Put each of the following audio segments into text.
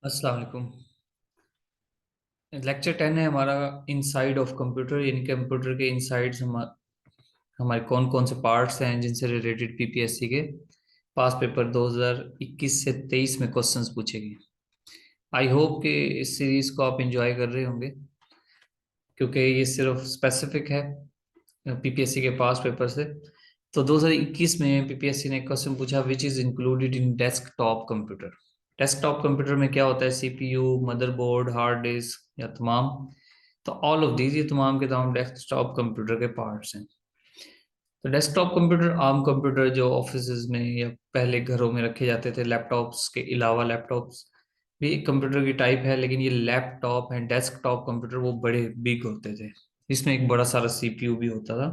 अस्सलाम वालेकुम। लेक्चर 10 है हमारा, इनसाइड ऑफ कंप्यूटर, यानी कंप्यूटर के इनसाइड्स हमारे कौन कौन से पार्ट्स हैं जिनसे रिलेटेड पीपीएससी के पास पेपर 2021 से 23 में क्वेश्चंस पूछेगी। आई होप कि इस सीरीज को आप एंजॉय कर रहे होंगे, क्योंकि ये सिर्फ स्पेसिफिक है पीपीएससी के पास पेपर से। तो 2021 में पीपीएससी ने क्वेश्चन पूछा, which is included in desktop computer. Desktop computer में क्या होता है? सीपीयू, मदरबोर्ड, हार्ड डिस्क या तमाम। तो ऑल ऑफ दीज, ये तमाम के तमाम डेस्कटॉप कंप्यूटर के पार्ट्स हैं। तो डेस्कटॉप कंप्यूटर आम कंप्यूटर जो ऑफिस में या पहले घरों में रखे जाते थे, लैपटॉप्स के अलावा, लैपटॉप्स भी एक कंप्यूटर की टाइप है, लेकिन ये लैपटॉप है। डेस्कटॉप कंप्यूटर वो बड़े बिग होते थे, इसमें एक बड़ा सारा सीपीयू भी होता था।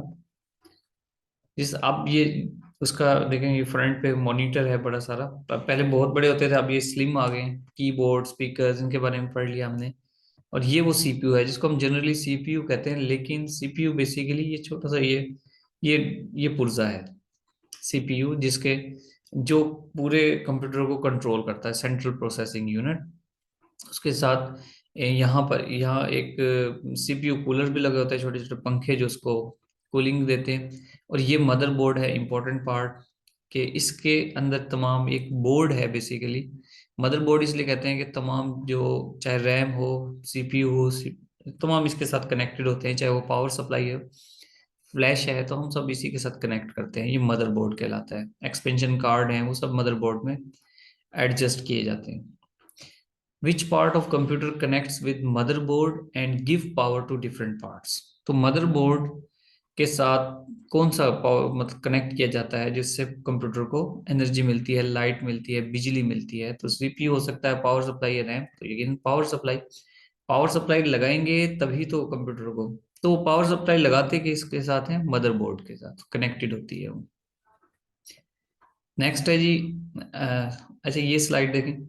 जिस अब ये उसका देखेंगे, फ्रंट पे मॉनिटर है बड़ा सारा। पहले बहुत बड़े होते थे, अब ये स्लिम आ गए हैं। कीबोर्ड, स्पीकर्स, इनके बारे में पढ़ लिया हमने। और ये वो सीपीयू है जिसको हम जनरली सीपीयू कहते हैं, लेकिन सीपीयू बेसिकली ये छोटा सा ये ये पुर्जा है। सीपीयू जिसके जो पूरे कंप्यूटर को कंट्रोल करता है, सेंट्रल प्रोसेसिंग यूनिट। उसके साथ यहाँ एक सीपीयू कूलर भी लगे होते हैं, छोटे छोटे पंखे जो उसको कूलिंग देते हैं। और ये मदरबोर्ड है, इंपॉर्टेंट पार्ट कि इसके अंदर तमाम एक बोर्ड है बेसिकली। मदरबोर्ड इसलिए कहते हैं कि तमाम जो, चाहे रैम हो, सीपीयू हो, तमाम इसके साथ कनेक्टेड होते हैं। चाहे वो पावर सप्लाई है, फ्लैश है, तो हम सब इसी के साथ कनेक्ट करते हैं। ये मदरबोर्ड कहलाता है। एक्सपेंशन कार्ड है, वो सब मदरबोर्ड में एडजस्ट किए जाते हैं। Which part of computer connects with motherboard and give power to different parts. तो मदरबोर्ड के साथ कौन सा पावर मतलब कनेक्ट किया जाता है जिससे कंप्यूटर को एनर्जी मिलती है, लाइट मिलती है, बिजली मिलती है? तो सीपीयू हो सकता है, पावर सप्लाई है, रैम। तो लेकिन पावर सप्लाई लगाएंगे तभी तो कंप्यूटर को। तो पावर सप्लाई लगाते किसके साथ है? मदरबोर्ड के साथ कनेक्टेड होती है वो। नेक्स्ट है जी, अच्छा ये स्लाइड देखें।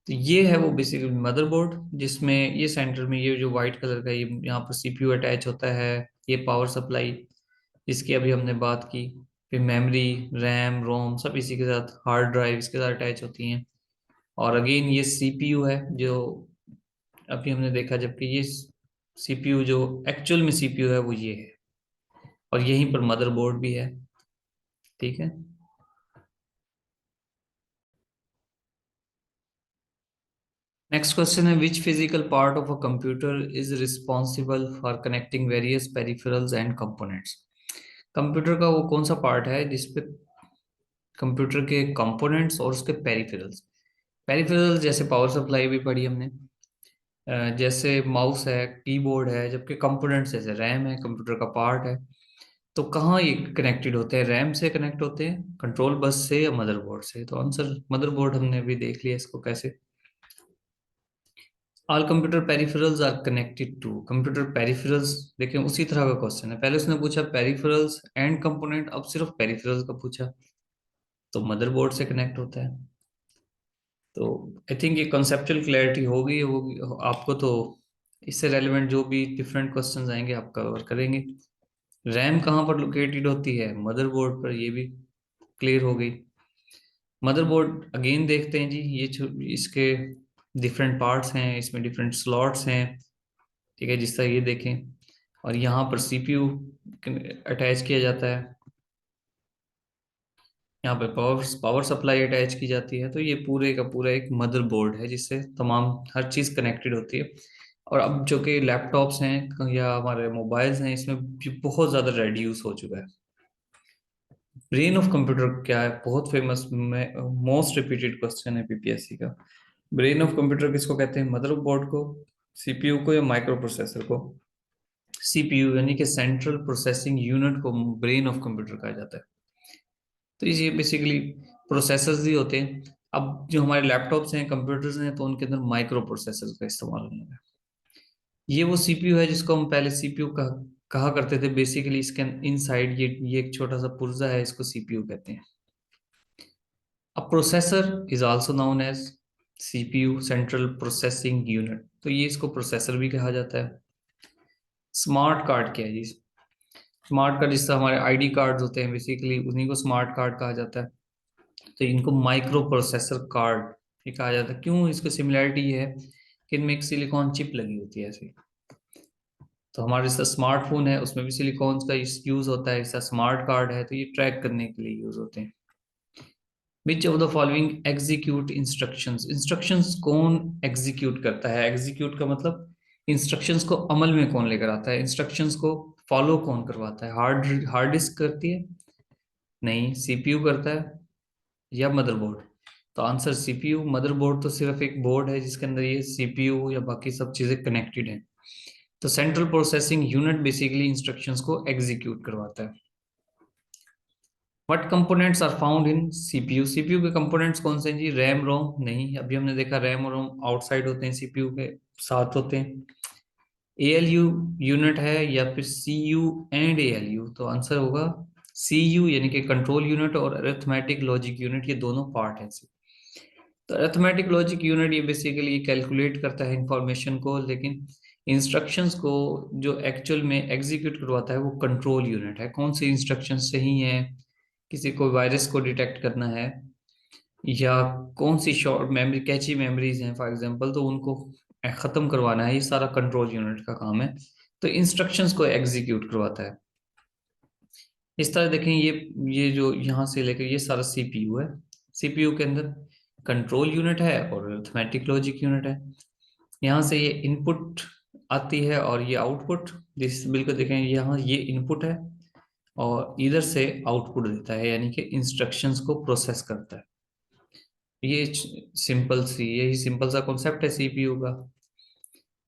तो ये है वो बेसिकली मदरबोर्ड, जिसमें ये सेंटर में ये जो वाइट कलर का, ये यहाँ पर सीपीयू अटैच होता है। ये पावर सप्लाई इसकी अभी हमने बात की। फिर मेमोरी, रैम, रोम सब इसी के साथ, हार्ड ड्राइव इसके साथ अटैच होती हैं। और अगेन ये सीपीयू है जो अभी हमने देखा, जबकि ये सीपीयू जो एक्चुअल में सीपीयू है वो ये है। और यहीं पर मदरबोर्ड भी है। ठीक है। नेक्स्ट क्वेश्चन है, which physical part of a computer is responsible for connecting various peripherals and components. Computer का वो कौन सा पार्ट है जिसपे कंप्यूटर के कंपोनेंट्स और उसके पेरिफेरल्स। पेरिफेरल्स जैसे पावर सप्लाई भी पढ़ी हमने, जैसे माउस है, कीबोर्ड है। जबकि कंपोनेंट्स जैसे रैम है, कंप्यूटर का पार्ट है। तो कहाँ ये कनेक्टेड होते हैं? रैम से कनेक्ट होते हैं, कंट्रोल बस से, या मदरबोर्ड से? तो आंसर मदरबोर्ड, हमने अभी देख लिया इसको कैसे। All computer peripherals are connected to computer peripherals. देखिए उसी तरह का क्वेश्चन है, पहले उसने पूछा पेरिफेरल्स एंड कंपोनेंट, अब सिर्फ पेरिफेरल्स का पूछा। तो मदरबोर्ड से कनेक्ट होता है। तो आई थिंक ये कॉन्सेप्चुअल क्लैरिटी होगी होगी आपको। तो इससे रेलिवेंट जो भी डिफरेंट क्वेश्चंस आएंगे आप कवर करेंगे। रैम कहाँ पर लोकेटेड होती है? मदरबोर्ड पर, ये भी क्लियर हो गई। मदरबोर्ड अगेन देखते हैं जी, इसके डिफरेंट पार्ट्स हैं, इसमें डिफरेंट स्लॉट्स हैं। ठीक है, जिस तरह ये देखें। और यहाँ पर सीपीयू अटैच किया जाता है, यहाँ पे पावर सप्लाई अटैच की जाती है। तो ये पूरे का पूरा एक मदरबोर्ड है जिससे तमाम हर चीज़ कनेक्टेड होती है। और अब जो कि लैपटॉप्स हैं या हमारे मोबाइल्स हैं, इसमें भी बहुत ज़्यादा रेड्यूस हो चुका है। ब्रेन ऑफ कंप्यूटर क्या है? बहुत फेमस, मोस्ट रिपीटेड क्वेश्चन है पीपीएससी का। ब्रेन ऑफ कंप्यूटर किसको कहते हैं? मदरबोर्ड को, सीपीयू को, या माइक्रो प्रोसेसर को? सीपीयू यानी कि सेंट्रल प्रोसेसिंग यूनिट को ब्रेन ऑफ कंप्यूटर कहा जाता है। तो ये बेसिकली प्रोसेसर्स ही होते हैं। अब जो हमारे लैपटॉप्स हैं, कंप्यूटर्स हैं, तो उनके अंदर माइक्रो प्रोसेसर्स का इस्तेमाल होने लगा। ये वो सीपीयू है जिसको हम पहले सीपीयू कहा करते थे। बेसिकली इसके इनसाइड ये एक छोटा सा पुर्जा है, इसको सीपीयू कहते हैं। अब processor is also known as CPU, central processing unit. तो ये इसको प्रोसेसर भी कहा जाता है। स्मार्ट कार्ड क्या है जी? स्मार्ट कार्ड जिससे हमारे आईडी कार्ड्स होते हैं, बेसिकली उन्हीं को स्मार्ट कार्ड कहा जाता है। तो इनको माइक्रो प्रोसेसर कार्ड ये कहा जाता है। क्यों इसको सिमिलैरिटी ये है कि इनमें एक सिलिकॉन चिप लगी होती है ऐसे। तो हमारे जैसा स्मार्टफोन है उसमें भी सिलिकॉन का यूज होता है, जैसा स्मार्ट कार्ड है तो ये ट्रैक करने के लिए यूज होते हैं। Which of the following execute instructions, instructions कौन एग्जीक्यूट करता है? एग्जीक्यूट का मतलब इंस्ट्रक्शंस को अमल में कौन लेकर आता है, इंस्ट्रक्शंस को फॉलो कौन करवाता है? हार्ड हार्ड डिस्क करती है? नहीं। सीपीयू करता है या मदरबोर्ड? तो आंसर सीपीयू। मदरबोर्ड तो सिर्फ एक बोर्ड है जिसके अंदर ये सीपीयू या बाकी सब चीजें कनेक्टेड हैं। तो central processing unit basically instructions को एग्जीक्यूट करवाता है। What components are found in CPU, CPU के कंपोनेंट्स कौन से हैं जी? RAM ROM? नहीं, अभी हमने देखा रैम और रोम आउटसाइड होते हैं, सीपीयू के साथ होते हैं। एएलयू यूनिट है या फिर सीयू एंड एएलयू? तो आंसर होगा सीयू, यानी कि कंट्रोल यूनिट और अरिथमेटिक लॉजिक यूनिट, ये दोनों पार्ट हैं। तो अरिथमेटिक लॉजिक यूनिट ये बेसिकली कैलकुलेट करता है इंफॉर्मेशन को, लेकिन इंस्ट्रक्शंस को जो एक्चुअल में एग्जीक्यूट करवाता है वो कंट्रोल यूनिट है। कौन सी इंस्ट्रक्शंस सही हैं, किसी को वायरस को डिटेक्ट करना है, या कौन सी शॉर्ट मेमोरी कैची मेमोरीज हैं फॉर एग्जांपल, तो उनको खत्म करवाना है, ये सारा कंट्रोल यूनिट का काम है। तो इंस्ट्रक्शंस को एग्जीक्यूट करवाता है। इस तरह देखें, ये जो यहाँ से लेकर ये सारा सीपीयू है। सीपीयू के अंदर कंट्रोल यूनिट है और अरिथमेटिक लॉजिक यूनिट है। यहाँ से ये इनपुट आती है और ये आउटपुट। जिस बिल्कुल देखें, यहाँ ये इनपुट है और इधर से आउटपुट देता है, यानी कि इंस्ट्रक्शंस को प्रोसेस करता है। ये यही सिंपल सा कॉन्सेप्ट है सीपीयू का।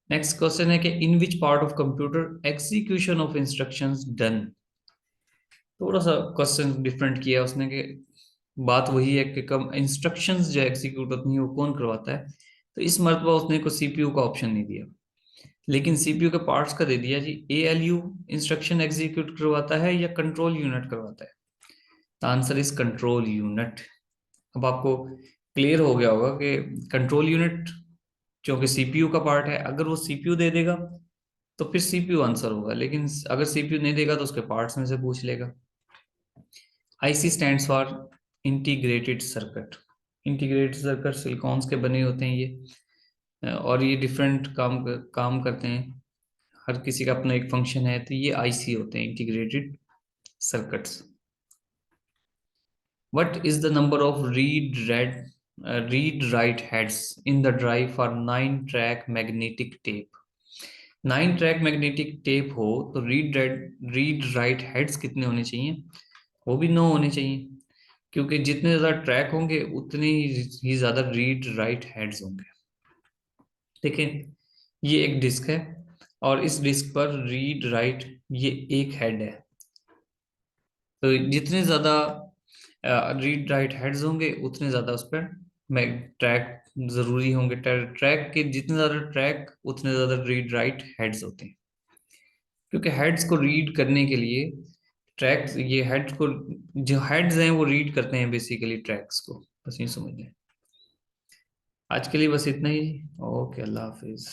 नेक्स्ट क्वेश्चन है कि in which part of computer execution of instructions done. थोड़ा सा क्वेश्चन डिफरेंट किया उसने कि बात वही है कि कम इंस्ट्रक्शंस जो एग्जीक्यूट होती हैं वो कौन करवाता है। तो इस मर्तबा उसने को सीपीयू का ऑप्शन नहीं दिया, लेकिन सीपीयू के पार्ट्स का दे दिया जी। एएलयू इंस्ट्रक्शन एग्जीक्यूट करवाता है या कंट्रोल यूनिट करवाता है? तो आंसर इज कंट्रोल यूनिट। अब आपको क्लियर हो गया होगा कि कंट्रोल यूनिट क्योंकि सीपीयू का पार्ट है, अगर वो सीपीयू दे देगा तो फिर सीपीयू आंसर होगा, लेकिन अगर सीपीयू नहीं देगा तो उसके पार्ट्स में से पूछ लेगा। IC stands for integrated circuit. Integrated circuit silicones के बने होते हैं ये, और ये डिफरेंट काम करते हैं। हर किसी का अपना एक फंक्शन है, तो ये आईसी होते हैं, integrated circuits. What is the number of read write heads in the drive for 9 track magnetic tape? 9 track magnetic tape हो तो रीड राइट हेड्स कितने होने चाहिए? वो भी 9 होने चाहिए, क्योंकि जितने ज्यादा ट्रैक होंगे उतने ही ज्यादा रीड राइट हेड्स होंगे। देखिए, ये एक डिस्क है और इस डिस्क पर रीड राइट ये एक हेड है। तो जितने ज्यादा रीड राइट हेड्स होंगे उतने ज्यादा उस पर ट्रैक जरूरी होंगे। ट्रैक के जितने ज्यादा ट्रैक उतने ज्यादा रीड राइट हेड्स होते हैं, क्योंकि हेड्स को रीड करने के लिए ट्रैक्स, ये हेड्स को, जो हेड्स हैं वो रीड करते हैं बेसिकली ट्रैक्स को। बस ये समझ लें। आज के लिए बस इतना ही। ओके, अल्लाह हाफिज।